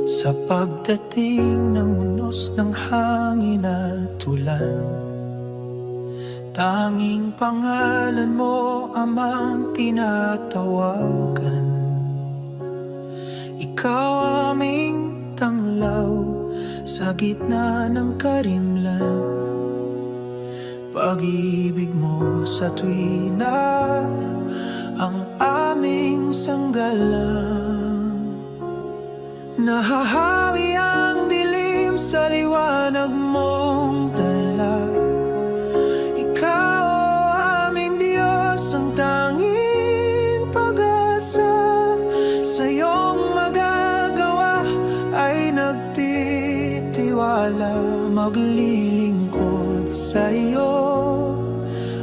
Sa pagdating ng unos ng hangin at ulan, tanging pangalan mo amang tinatawagan. Ikaw aming tanglaw sa gitna ng karimlan. Pag-ibig mo sa tuwina ang aming sanggalang. Nahahawi ang dilim sa liwanag mong dala. Ikaw aming Diyos, ang tanging pag-asa. Sa iyong magagawa ay nagtitiwala, maglilingkod sa iyo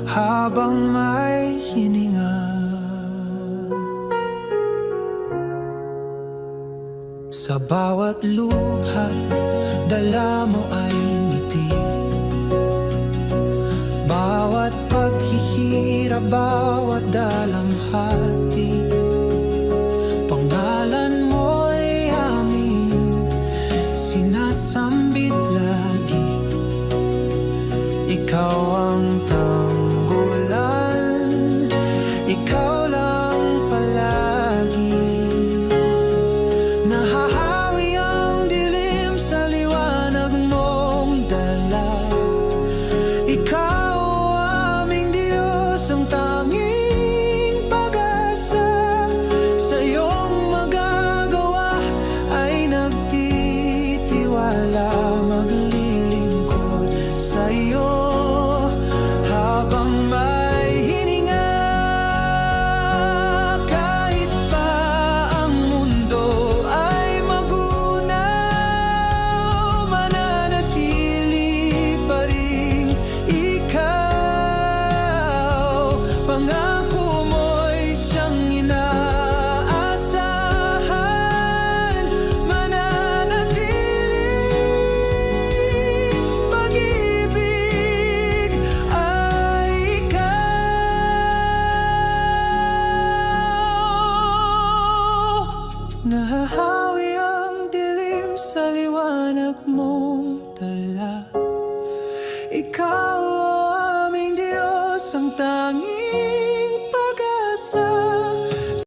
habang may hininga. Sa bawat luha, dala mo ay ngiti. Bawat paghihirap, bawat dalamhati, pangalan mo'y aming sinasambit lagi. Ikaw ang tanggulan, ikaw lang palagi. Nahahawi ang dilim sa liwanag mong dala. Ikaw aming Diyos, ang tanging pag-asa. Sa iyong magagawa ay nagtitiwala, maglilingkod sa iyo habang may hininga. Kahit pa ang mundo ay magunaw, mananatili pa rin ikaw. Pangako mo'y siyang inaasahan, mananatiling pag-ibig ay ikaw. Nahahawi ang dilim sa liwanag mong dala. Ikaw aming Diyos, ang tanging